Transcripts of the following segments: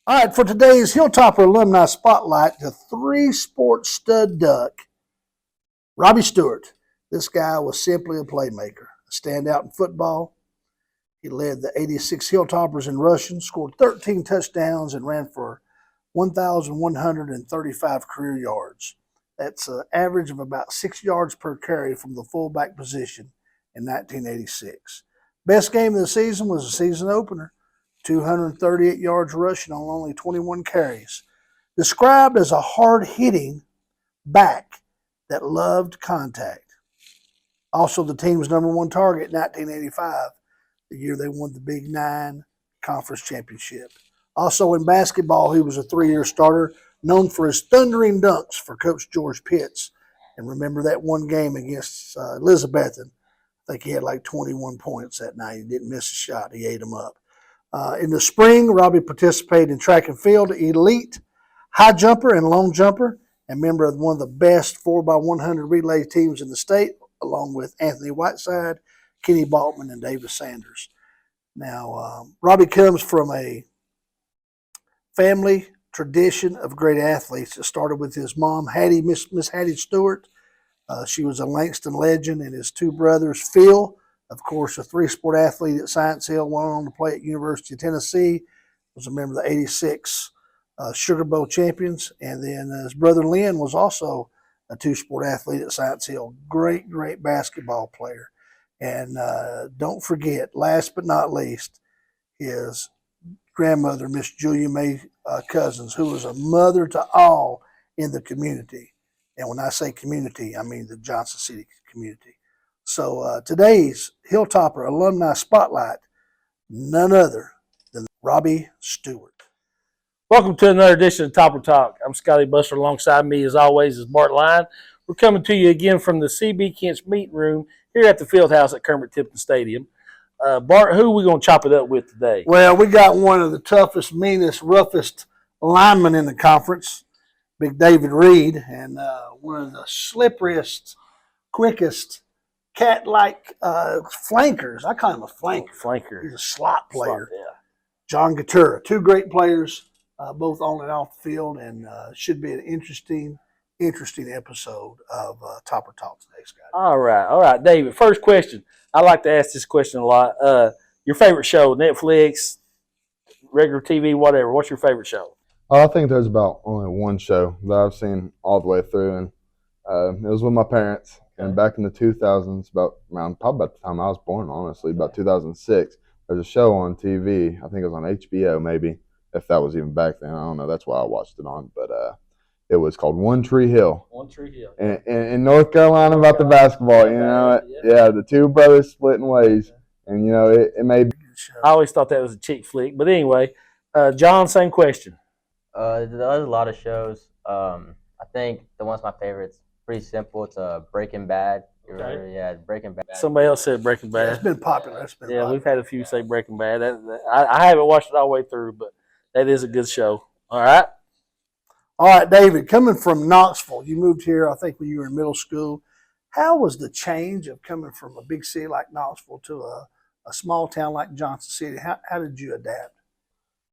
All right, for today's Hilltopper Alumni Spotlight, the three-sport stud duck, Robbie Stewart. This guy was simply a playmaker, a standout in football. He led the 86 Hilltoppers in rushing, scored 13 touchdowns, and ran for 1,135 career yards. That's an average of about 6 yards per carry from the fullback position in 1986. Best game of the season was the season opener, 238 yards rushing on only 21 carries. Described as a hard-hitting back that loved contact. Also, the team's number one target in 1985, the year they won the Big Nine Conference Championship. Also in basketball, he was a three-year starter, known for his thundering dunks for Coach George Pitts. And remember that one game against Elizabethan? I think he had like 21 points that night. He didn't miss a shot. He ate them up. In the spring, Robbie participated in track and field, elite high jumper and long jumper, and member of one of the best 4x100 relay teams in the state, along with Anthony Whiteside, Kenny Baltman, and Davis Sanders. Now, Robbie comes from a family tradition of great athletes. It started with his mom, Hattie, Miss Hattie Stewart. She was a Langston legend, and his two brothers, Phil, of course, a three-sport athlete at Science Hill, went on to play at University of Tennessee, was a member of the 86 Sugar Bowl champions, and then his brother Lynn was also a two-sport athlete at Science Hill. Great, great basketball player. And don't forget, last but not least, his grandmother, Miss Julia May Cousins, who was a mother to all in the community. And when I say community, I mean the Johnson City community. So today's Hilltopper Alumni Spotlight, none other than Robbie Stewart. Welcome to another edition of Topper Talk. I'm Scotty Buster. Alongside me, as always, is Bart Line. We're coming to you again from the CB Kent's meeting room here at the Fieldhouse at Kermit Tipton Stadium. Bart, who are we going to chop it up with today? Well, we got one of the toughest, meanest, roughest linemen in the conference, Big David Reed, and one of the slipperiest, quickest, cat-like flankers. I call him a flanker. He's a slot player. John Giturwa. Two great players, both on and off the field, and should be an interesting episode of Topper Talk today, Scott. All right, David. First question. I like to ask this question a lot. Your favorite show, Netflix, regular TV, whatever. What's your favorite show? I think there's about only one show that I've seen all the way through, and it was with my parents. And back in the 2000s, probably about the time I was born, honestly, about 2006, there's a show on TV. I think it was on HBO, maybe, if that was even back then. I don't know. That's why I watched it on. But it was called One Tree Hill. One Tree Hill. In North Carolina, about the basketball. The two brothers splitting ways. And, it made. I always thought that was a chick flick. But anyway, John, same question. There's a lot of shows. I think the one's my favorite. It's pretty simple. It's Breaking Bad. Okay. Breaking Bad. Somebody else said Breaking Bad. Yeah, it's been popular. We've had a few say Breaking Bad. I haven't watched it all the way through, but that is a good show. All right, David, coming from Knoxville, you moved here, I think, when you were in middle school. How was the change of coming from a big city like Knoxville to a small town like Johnson City? How did you adapt?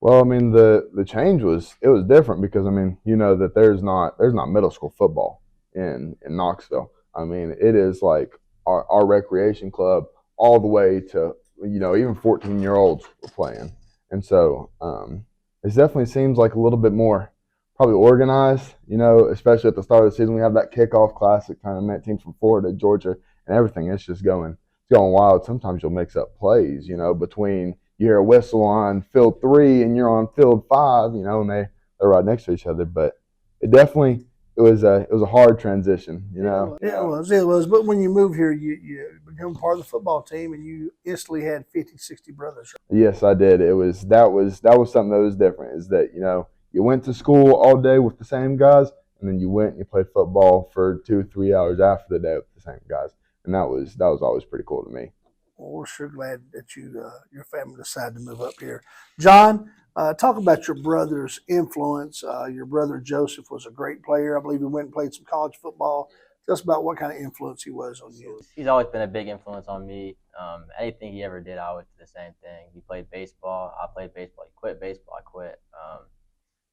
Well, I mean, the change was different because, I mean, that there's not middle school football in Knoxville. I mean, it is like our recreation club all the way to, even 14-year-olds were playing. And so it definitely seems like a little bit more probably organized, especially at the start of the season. We have that kickoff classic kind of met teams from Florida, Georgia, and everything. It's just going wild. Sometimes you'll mix up plays, between you hear a whistle on field 3 and you're on field 5, and they're right next to each other. But it was a hard transition, Yeah, it was. But when you move here, you become part of the football team, and you instantly had 50, 60 brothers. Yes, I did. That was something that was different. Is that you went to school all day with the same guys, and then you went and you played football for 2-3 hours after the day with the same guys, and that was always pretty cool to me. Well, we're sure glad that your family decided to move up here. John, talk about your brother's influence. Your brother Joseph was a great player. I believe he went and played some college football. Tell us about what kind of influence he was on you. He's always been a big influence on me. Anything he ever did, I always did the same thing. He played baseball. I played baseball. He quit baseball. I quit.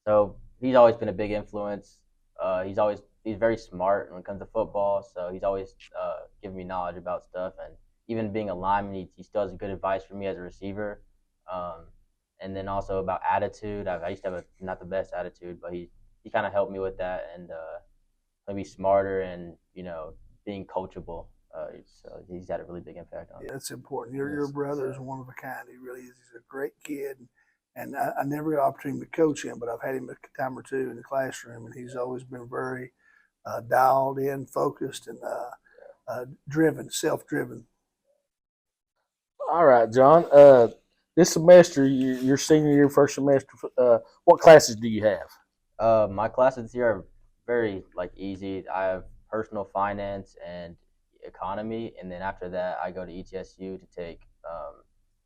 So he's always been a big influence. He's very smart when it comes to football. So he's always giving me knowledge about stuff, and even being a lineman, he still has good advice for me as a receiver. Um, and then also about attitude. I used to have not the best attitude, but he kind of helped me with that and maybe smarter and being coachable. So he's had a really big impact on me. Yeah, that's important. Your brother is one of a kind. He really is. He's a great kid, and I never got an opportunity to coach him, but I've had him a time or two in the classroom, and he's always been very dialed in, focused, and driven, self-driven. All right, John. This semester, your senior year, first semester, what classes do you have? My classes this year are very easy. I have personal finance and economy, and then after that, I go to ETSU to take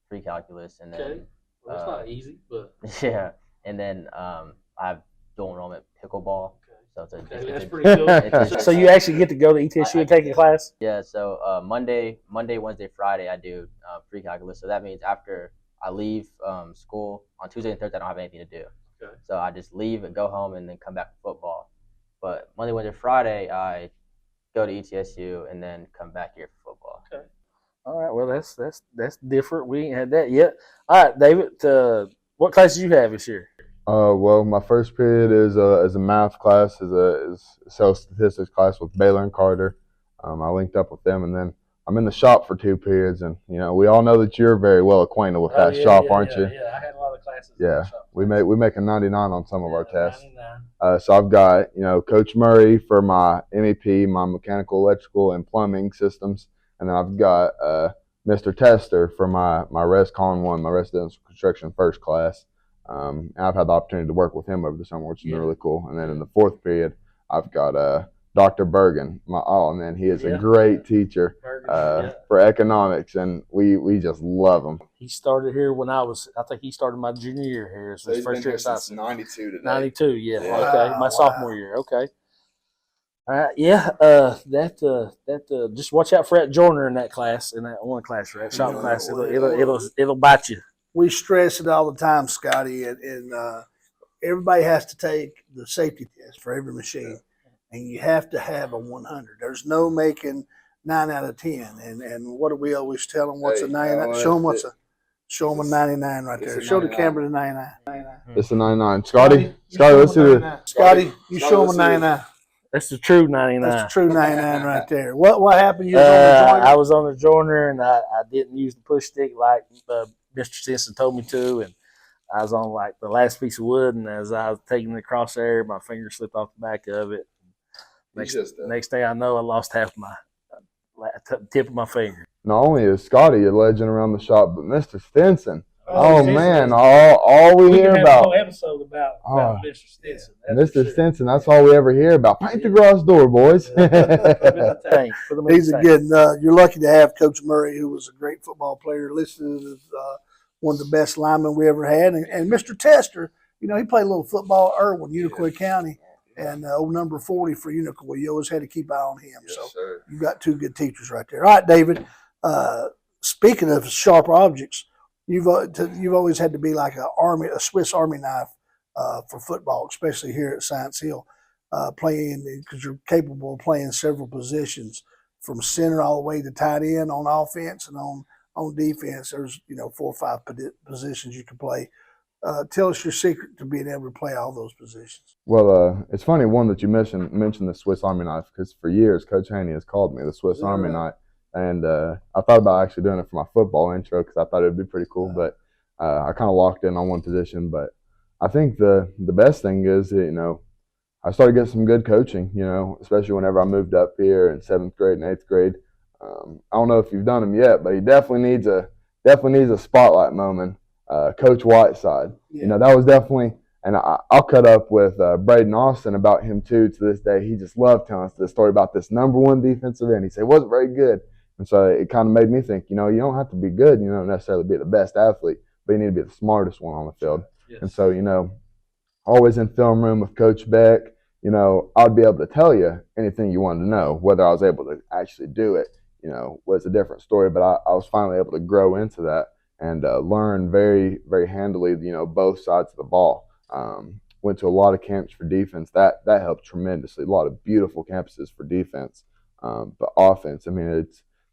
pre-calculus, and then Well, that's not easy, but yeah, and then I have dual enrollment pickleball. So that's pretty cool. So you actually get to go to ETSU and take a class? Yeah. So Monday, Wednesday, Friday, I do pre-calculus. So that means after I leave school on Tuesday and Thursday, I don't have anything to do. Okay. So I just leave and go home and then come back to football. But Monday, Wednesday, Friday, I go to ETSU and then come back here for football. Okay. All right. Well, that's different. We ain't had that yet. All right, David. What classes you have this year? Well, my first period is a math class, is a self statistics class with Baylor and Carter. I linked up with them, and then I'm in the shop for 2 periods, and we all know that you're very well acquainted with that shop, aren't you? Yeah, I had a lot of classes. Yeah, we make a 99 on some of our tests. 99. So I've got Coach Murray for my MEP, my mechanical, electrical, and plumbing systems, and then I've got Mr. Tester for my Res Con 1, my residential construction first class. And I've had the opportunity to work with him over the summer, which has been really cool. And then in the 4th period, I've got Dr. Bergen. Man, he is a great teacher for economics, and we just love him. He started here when I think he started my junior year here. So his first year since 92 today. 92, yeah. Yeah. Okay, my Wow. sophomore year. Okay. All right, yeah. Just watch out for that joiner in that class, in that one class, or that shop Yeah, class. well, It'll bite you. We stress it all the time, Scotty, and everybody has to take the safety test for every machine, and you have to have a 100. There's no making 9 out of 10. And what do we always tell them? What's a 99? Show them a 99 right there. Show the camera the 99. It's a 99. Scotty, let's do it. Scotty, you show them a 99. That's the true 99. That's the true 99 right there. What happened? You was on the joiner? I was on the joiner, and I didn't use the push stick like Mr. Stinson told me to, and I was on like the last piece of wood, and as I was taking it across there, my finger slipped off the back of it. Next thing I know, I lost half my tip of my finger. Not only is Scotty a legend around the shop, but Mr. Stinson. Oh man, all we hear can have about. a whole episode about Mr. Stinson. Mr. Stinson, that's all we ever hear about. Paint the garage door, boys. He's a good. You're lucky to have Coach Murray, who was a great football player, listed as one of the best linemen we ever had, and Mr. Tester. He played a little football at Irwin, Unicoi County, and old number 40 for Unicoi. You always had to keep an eye on him. Yes, so sir. you got 2 good teachers right there. All right, David. Speaking of sharp objects, you've always had to be like a Swiss Army knife for football, especially here at Science Hill, playing because you're capable of playing several positions from center all the way to tight end on offense, and on defense. There's 4 or 5 positions you can play. Tell us your secret to being able to play all those positions. Well, it's funny that you mentioned the Swiss Army knife, because for years Coach Haney has called me the Swiss Army knife. And I thought about actually doing it for my football intro because I thought it would be pretty cool, but I kind of locked in on one position. But I think the best thing is that, I started getting some good coaching, especially whenever I moved up here in 7th grade and 8th grade. I don't know if you've done him yet, but he definitely needs a spotlight moment. Coach Whiteside, that was definitely. And I'll cut up with Braden Austin about him too. To this day, he just loved telling us this story about this number 1 defensive end. He said wasn't very good. And so it kind of made me think, you don't have to be good, you don't necessarily be the best athlete, but you need to be the smartest one on the field. Yes. And so, always in film room with Coach Beck, I'd be able to tell you anything you wanted to know. Whether I was able to actually do it, was a different story. But I was finally able to grow into that and learn very, very handily, both sides of the ball. went to a lot of camps for defense. That helped tremendously. A lot of beautiful campuses for defense, but offense. I mean,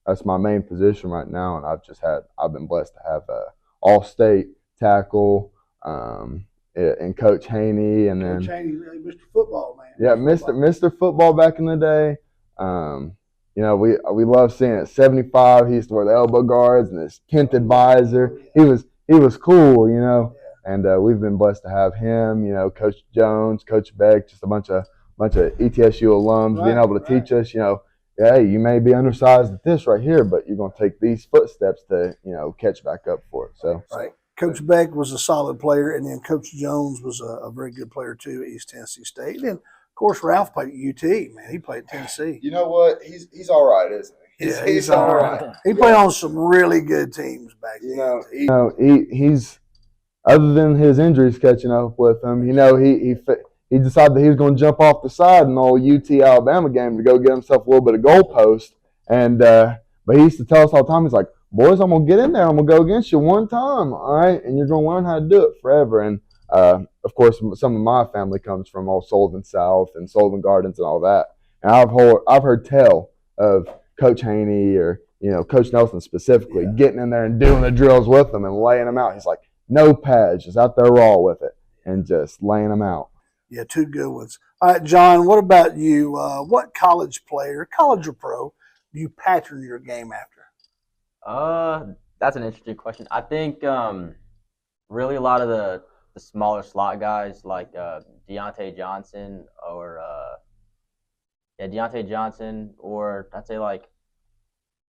that's my main position right now, and I've been blessed to have a all-state tackle, and Coach Haney, and Coach then Haney, Mr. Football, man. yeah, Mr. Football back in the day. We love seeing it. 75. He used to wear the elbow guards and his tinted visor. He was cool, And we've been blessed to have him. Coach Jones, Coach Beck, just a bunch of ETSU alums being able to teach us. Hey, you may be undersized at this right here, but you're going to take these footsteps to catch back up for it. So right. Coach Beck was a solid player, and then Coach Jones was a very good player too at East Tennessee State. And of course, Ralph played at UT. Man, he played at Tennessee. you know what? He's all right, isn't he? He's all right. He played on some really good teams back then. He's other than his injuries catching up with him. He decided that he was going to jump off the side in the old UT Alabama game to go get himself a little bit of goalpost. And but he used to tell us all the time, he's like, boys, I'm going to get in there. I'm going to go against you one time, all right? And you're going to learn how to do it forever. And, of course, some of my family comes from all Sullivan South and Sullivan Gardens and all that. And I've heard tell of Coach Haney or, Coach Nelson specifically getting in there and doing the drills with them and laying them out. He's like, no pads, just out there raw with it and just laying them out. Yeah, two good ones. All right, John, what about you? What college player, college or pro, do you pattern your game after? That's an interesting question. I think really a lot of the smaller slot guys like Deontay Johnson or Deontay Johnson, or I'd say like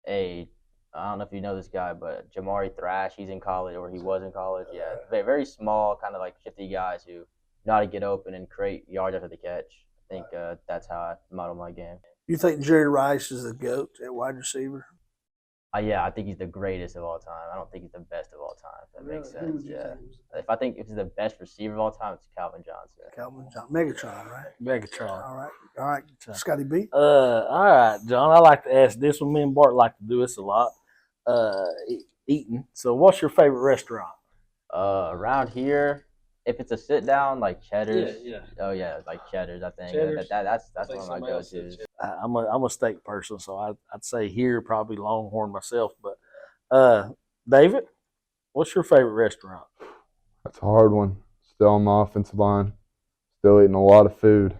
I don't know if you know this guy, but Jamari Thrash, he's in college, or he was in college. Yeah, very small, kind of like shifty guys who know how to get open and create yards after the catch. I think that's how I model my game. You think Jerry Rice is the GOAT at wide receiver? Yeah, I think he's the greatest of all time. I don't think he's the best of all time. If that makes sense. Yeah. If he's the best receiver of all time, it's Calvin Johnson. Calvin Johnson, Megatron, right? Megatron. All right. Scotty B. All right, John. I like to ask this one. Me and Bart like to do this a lot. Eating. So, what's your favorite restaurant? Around here, if it's a sit down, like Cheddar's. Yeah. Oh yeah, like Cheddar's. I think Cheddar's. That's one of my go-tos. I'm a steak person, so I'd say here probably Longhorn myself. But David, what's your favorite restaurant? That's a hard one. Still on the offensive line. Still eating a lot of food.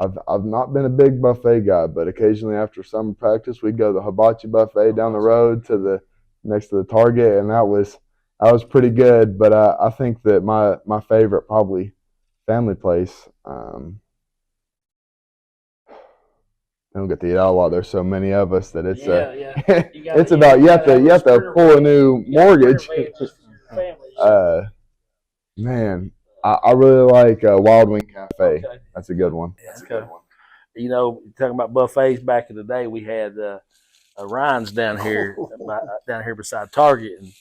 I've not been a big buffet guy, but occasionally after summer practice, we'd go to the hibachi buffet down the road next to the Target, and that was pretty good. But I think that my favorite probably family place. I don't get to eat out a lot. There's so many of us that it's it's about you have to pull a new mortgage. Man, I really like Wild Wing Cafe. Okay. That's a good one. That's a good one. Talking about buffets back in the day, we had Ryan's down here beside Target, and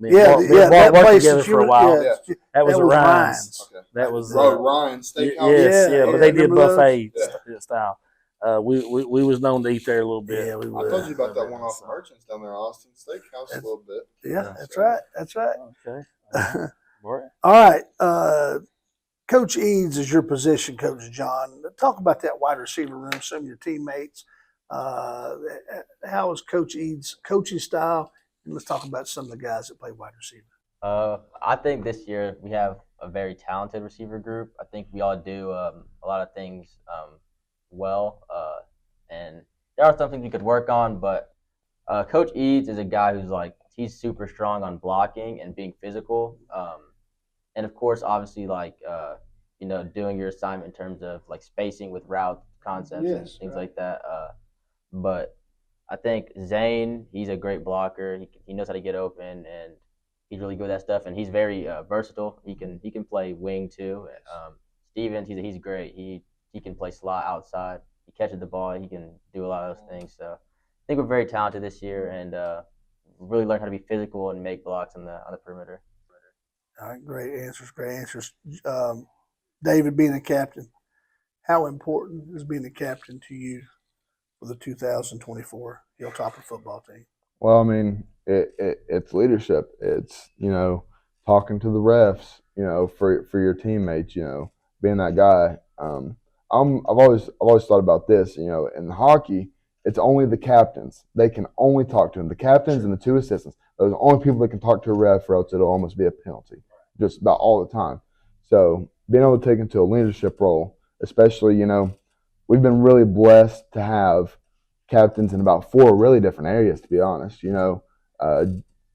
that worked place together for a while. Yeah, That was a Ryan's. Okay. That was Ryan's Steakhouse. Yeah, but they did remember buffet style. We was known to eat there a little bit. Yeah, we I were. told you about that one off Merchants down there, Austin Steakhouse, a little bit. Yeah, that's right. That's right. Okay. All right. Coach Eads is your position, Coach John. Talk about that wide receiver room, some of your teammates. How is Coach Eads' coaching style? And let's talk about some of the guys that play wide receiver. I think this year we have a very talented receiver group. I think we all do a lot of things well, and there are some things we could work on, but Coach Eads is a guy he's super strong on blocking and being physical, and of course, obviously, doing your assignment in terms of like spacing with route concepts and things like that. But I think Zane, he's a great blocker. He knows how to get open, and he's really good at that stuff. And he's very versatile. He can play wing too. Stevens, he's great. He can play slot outside. He catches the ball. He can do a lot of those things. So I think we're very talented this year, and really learn how to be physical and make blocks on the perimeter. All right, great answers. David, being a captain, how important is being a captain to you for the 2024 Hilltopper football team? Well, I mean, it's leadership. It's talking to the refs. for your teammates, being that guy. I've always thought about this. In hockey, it's only the captains. They can only talk to him. The captains and the two assistants. Those are the only people that can talk to a ref, or else it'll almost be a penalty, just about all the time. So being able to take into a leadership role, especially, we've been really blessed to have captains in about four really different areas. To be honest,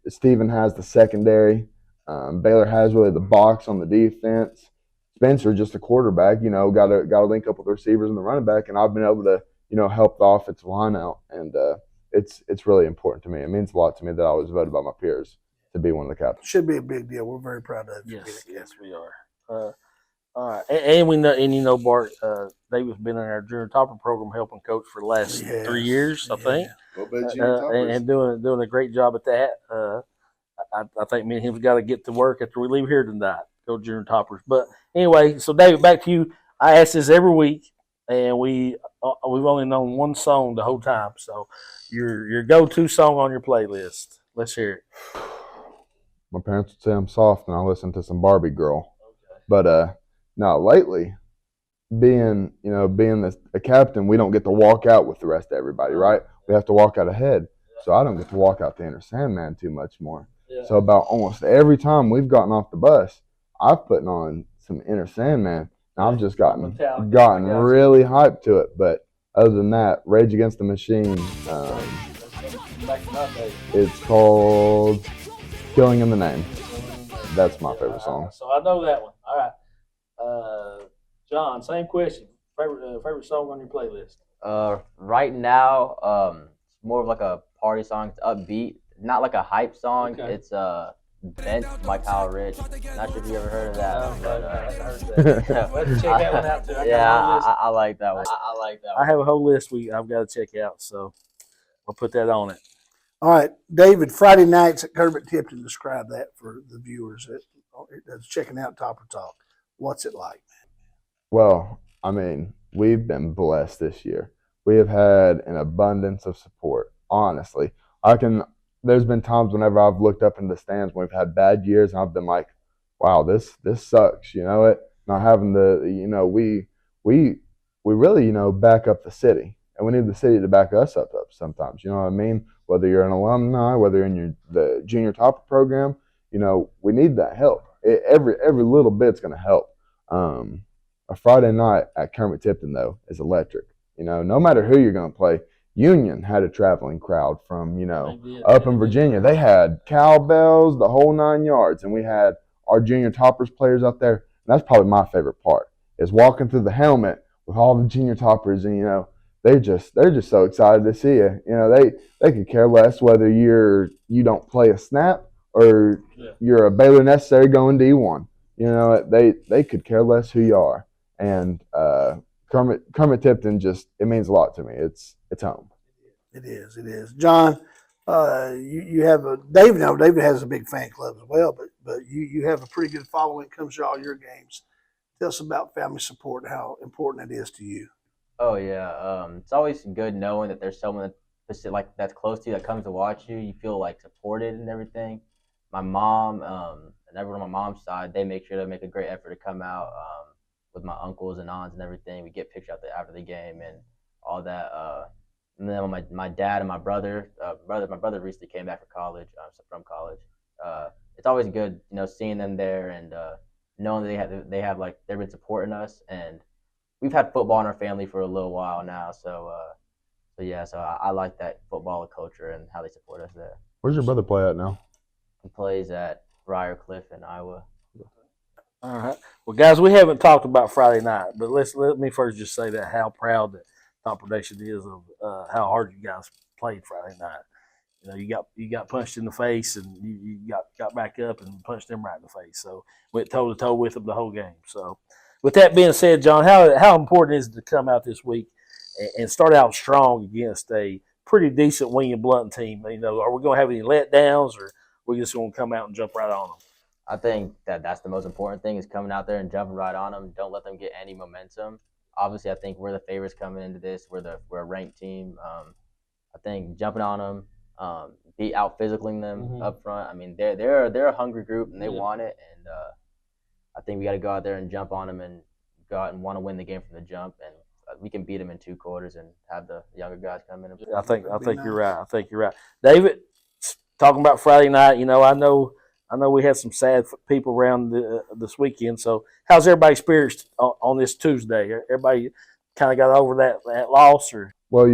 Steven has the secondary. Baylor has really the box on the defense. Spencer just a quarterback. Got to link up with the receivers and the running back, and I've been able to help the offensive line out, and it's really important to me. It means a lot to me that I was voted by my peers to be one of the captains. Should be a big deal. We're very proud of you. Yes, we are. All right, and we know, and Bart, David's been in our junior topper program helping coach for the last 3 years, I think, and doing a great job at that. I think me and him's got to get to work after we leave here tonight. Go junior toppers. But anyway, so David, back to you. I ask this every week, and we've only known one song the whole time. So your go-to song on your playlist. Let's hear it. My parents would say I'm soft, and I listen to some Barbie Girl. Okay. But now lately, being a captain, we don't get to walk out with the rest of everybody, right? We have to walk out ahead. So I don't get to walk out the Inner Sandman too much more. Yeah. So about almost every time we've gotten off the bus, I've put on some Inner Sandman, and I've just gotten really hyped to it. But other than that, Rage Against the Machine, it's called Killing in the Name. That's my favorite song. So I know that one. All right. John, same question. Favorite song on your playlist? Right now, it's more of like a party song. It's upbeat, not like a hype song. Okay. It's Bent by Kyle Rich. Not sure if you ever heard of that. Let's check that one out too. I like that one. I have a whole list I've got to check out, so I'll put that on it. All right, David. Friday nights at Kermit Tipton. Describe that for the viewers that's checking out Topper Talk. What's it like? Well, I mean, we've been blessed this year. We have had an abundance of support. Honestly, there's been times whenever I've looked up in the stands when we've had bad years, and I've been like, "Wow, this sucks." Not having we really back up the city, and we need the city to back us up sometimes. You know what I mean? Whether you're an alumni, whether you're in the junior topper program, we need that help. Every little bit's going to help. A Friday night at Kermit Tipton, though, is electric. No matter who you're going to play. Union had a traveling crowd from, up in Virginia. They had cowbells, the whole 9 yards, and we had our junior toppers players up there. And that's probably my favorite part, is walking through the helmet with all the junior toppers, and they're just so excited to see you. They could care less whether you don't play a snap or you're a Baylor necessary going D1. They could care less who you are. And Kermit Tipton it means a lot to me. It's home. It is. John, you have David. Now David has a big fan club as well, but you have a pretty good following when it comes to all your games. Tell us about family support and how important it is to you. Oh yeah, it's always good knowing that there's someone that's close to you that comes to watch you. You feel like supported and everything. My mom and everyone on my mom's side, they make sure to make a great effort to come out with my uncles and aunts and everything. We get pictures after the game and all that. And then my dad and my brother recently came back from college. It's always good, seeing them there and knowing that they've been supporting us, and we've had football in our family for a little while now. So I like that football culture and how they support us there. Where's your brother play at now? He plays at Briarcliff in Iowa. All right. Well, guys, we haven't talked about Friday night, but let me first just say that how proud that Topper Nation is of how hard you guys played Friday night. You got punched in the face, and you got back up and punched them right in the face. So went toe to toe with them the whole game. So, with that being said, John, how important is it to come out this week and start out strong against a pretty decent William Blunt team? Are we going to have any letdowns, or are we just going to come out and jump right on them? I think that's the most important thing, is coming out there and jumping right on them. Don't let them get any momentum. Obviously, I think we're the favorites coming into this. We're a ranked team. I think jumping on them, out physicaling them up front. I mean, they're a hungry group and they want it. And I think we got to go out there and jump on them and go out and want to win the game from the jump, and we can beat them in 2 quarters and have the younger guys come in and play. I think nice. you're right. I think you're right, David. Talking about Friday night, I know we had some sad people around this weekend. So, how's everybody experienced on this Tuesday? Everybody kind of got over that loss, or Well,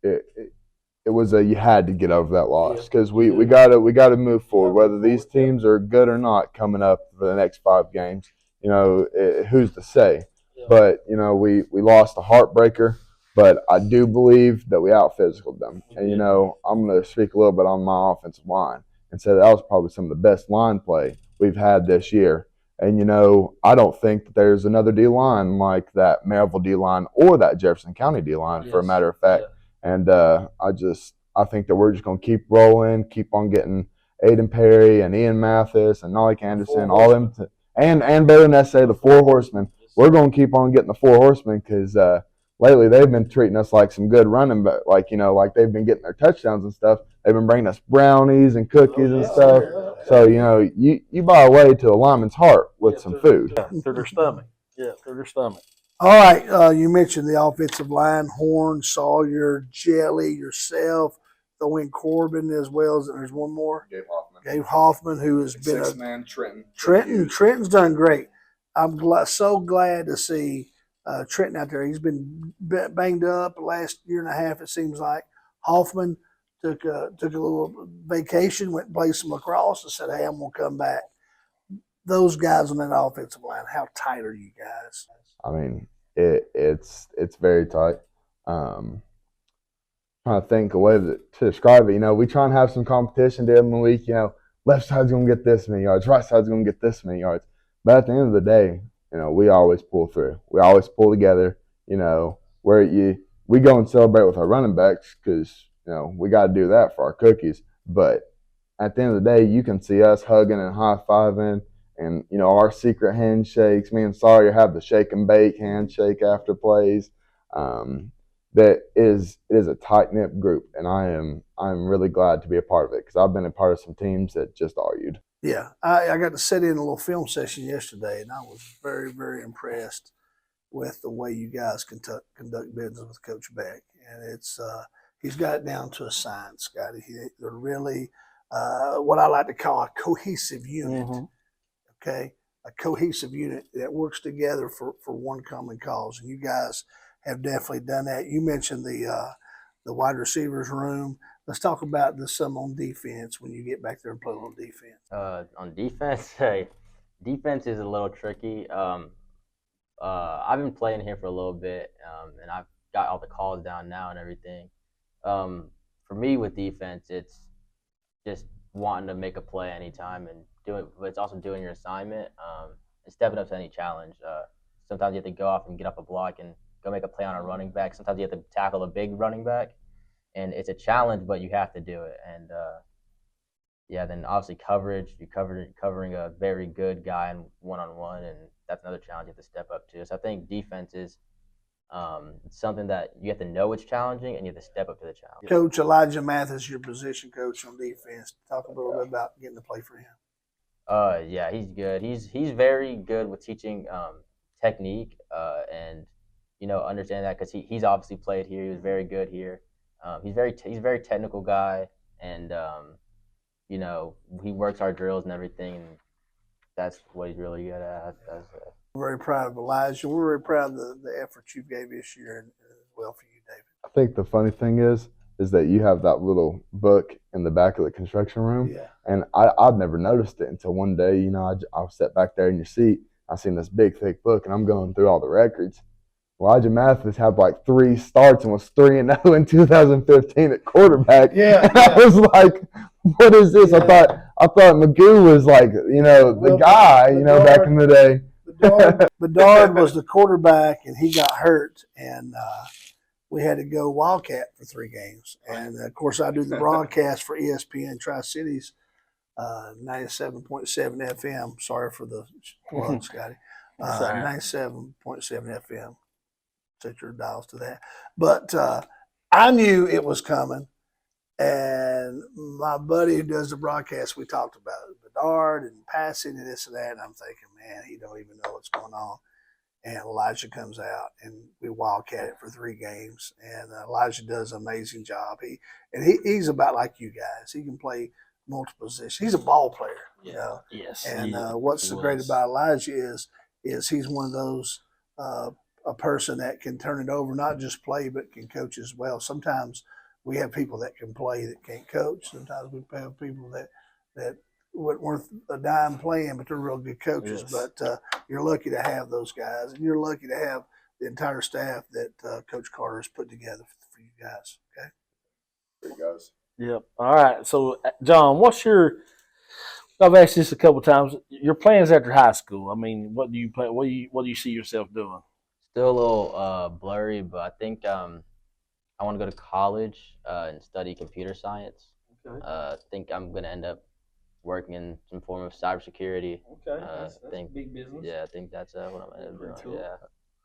it was you had to get over that loss because we Yeah. gotta move forward. Whether these teams are good or not coming up for the next 5 games, who's to say? Yeah. But we lost a heartbreaker. But I do believe that we out physicaled them. And I'm going to speak a little bit on my offensive line and say that was probably some of the best line play we've had this year. And I don't think that there's another D line like that Maryville D line or that Jefferson County D line, for a matter of fact. Yeah. And I think that we're just going to keep rolling, keep on getting Aiden Perry and Ian Mathis and Nolly Anderson, all them, and better than that, say the 4 horsemen. We're going to keep on getting the 4 horsemen because lately they've been treating us like some good running back, like they've been getting their touchdowns and stuff. They've been bringing us brownies and cookies and stuff. So you buy a way to a lineman's heart with some food. through their stomach. Yeah, through their stomach. All right, you mentioned the offensive line: Horn, Sawyer, Jelly, yourself, throw in Corbin as well as there's one more. Gabe Hoffman, who has been Six-man Trenton. Trenton's done great. I'm so glad to see Trenton out there. He's been banged up the last year and a half, it seems like. Hoffman took a little vacation, went and played some lacrosse, and said, "Hey, I'm gonna come back." Those guys on that offensive line, how tight are you guys? I mean, it's very tight. Trying to think a way to describe it. We try and have some competition during the week. Left side's gonna get this many yards, right side's gonna get this many yards. But at the end of the day, we always pull through. We always pull together. Where we go and celebrate with our running backs because we got to do that for our cookies. But at the end of the day, you can see us hugging and high fiving, and our secret handshakes. Me and Sawyer have the shake and bake handshake after plays. That is a tight knit group, and I'm really glad to be a part of it because I've been a part of some teams that just argued. Yeah, I got to sit in a little film session yesterday, and I was very, very impressed with the way you guys conduct business with Coach Beck. And he's got it down to a science, Scotty. They're really what I like to call a cohesive unit, okay? A cohesive unit that works together for one common cause. And you guys have definitely done that. You mentioned the wide receivers room. Let's talk about some on defense when you get back there and play a little defense. On defense, defense is a little tricky. I've been playing here for a little bit, and I've got all the calls down now and everything. For me with defense, it's just wanting to make a play anytime and do it, but it's also doing your assignment and stepping up to any challenge. Sometimes you have to go off and get up a block and go make a play on a running back. Sometimes you have to tackle a big running back. And it's a challenge, but you have to do it. And then obviously coverage. You're covering a very good guy in one-on-one, and that's another challenge you have to step up to. So I think defense is something that you have to know it's challenging, and you have to step up to the challenge. Coach Elijah Mathis, your position coach on defense. Talk a little bit about getting to play for him. Yeah, he's good. He's very good with teaching technique and understanding that because he's obviously played here. He was very good here. He's a very technical guy, and he works our drills and everything, and that's what he's really good at. We're very proud of Elijah. We're very proud of the efforts you gave this year and as well for you, David. I think the funny thing is that you have that little book in the back of the construction room, and I've never noticed it until one day. I sat back there in your seat. I seen this big thick book, and I'm going through all the records. Elijah Mathis had like 3 starts and was 3-0 in 2015 at quarterback. I was like, "What is this?" Yeah. I thought Magoo was like, the guy, back in the day. Bedard was the quarterback, and he got hurt, and we had to go Wildcat for 3 games. And of course, I do the broadcast for ESPN Tri-Cities, 97.7 FM. Sorry for the plug, Scotty. 97.7 FM. Set your dials to that. But I knew it was coming, and my buddy who does the broadcast, we talked about it. guard and passing and this and that. And I'm thinking, man, he don't even know what's going on. And Elijah comes out, and we wildcat it for 3 games. And Elijah does an amazing job. He's about like you guys. He can play multiple positions. He's a ball player, you know. Yes. And what's so great about Elijah is he's one of those a person that can turn it over, not just play, but can coach as well. Sometimes we have people that can play that can't coach. Sometimes we have people that weren't worth a dime playing, but they're real good coaches. Yes. But you're lucky to have those guys, and you're lucky to have the entire staff that Coach Carter has put together for you guys. Okay. There you guys. Yep. All right. So, John, what's your? I've asked this a couple of times. Your plans after high school. I mean, what do you plan? What do you see yourself doing? Still a little blurry, but I think I want to go to college and study computer science. Okay. I think I'm gonna end up working in some form of cybersecurity. Okay. That's big business. Yeah, I think that's what I'm gonna end up doing. Cool. Yeah.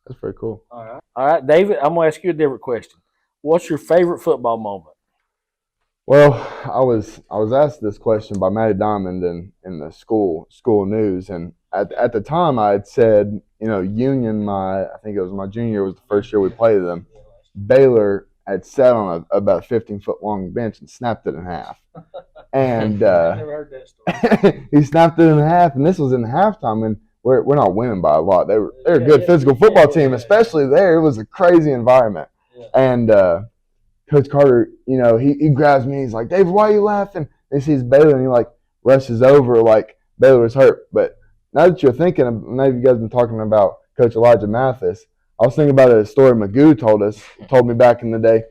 That's pretty cool. All right. All right, David. I'm gonna ask you a different question. What's your favorite football moment? Well, I was asked this question by Matty Diamond in the school news, and at the time I had said, Union, I think it was my junior year, was the first year we played them. Baylor had sat on about a 15-foot long bench and snapped it in half. And I never heard that story. he snapped it in half, and this was in halftime, and we're not winning by a lot. They're a good physical football team, especially there. It was a crazy environment. Yeah. And Coach Carter, he grabs me. He's like, David, why are you laughing? And he sees Baylor, and he rushes over like Baylor was hurt. But now that you're thinking, maybe you guys have been talking about Coach Elijah Mathis. I was thinking about a story Magoo told me back in the day.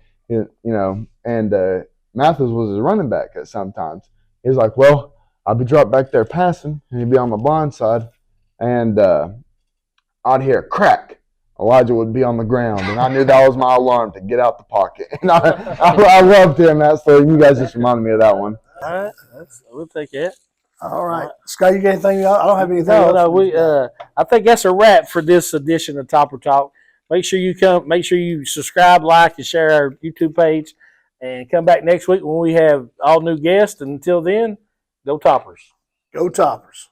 And Mathis was his running back at sometimes. He was like, well, I'd be dropped back there passing, and he'd be on my blind side, and I'd hear a crack. Elijah would be on the ground, and I knew that was my alarm to get out the pocket. And I loved hearing that story. You guys just reminded me of that one. All right. We'll take that. All right. Scott, you got anything? I don't have anything No, else. I think that's a wrap for this edition of Topper Talk. Make sure you subscribe, like, and share our YouTube page, and come back next week when we have all new guests. And until then, go Toppers. Go Toppers.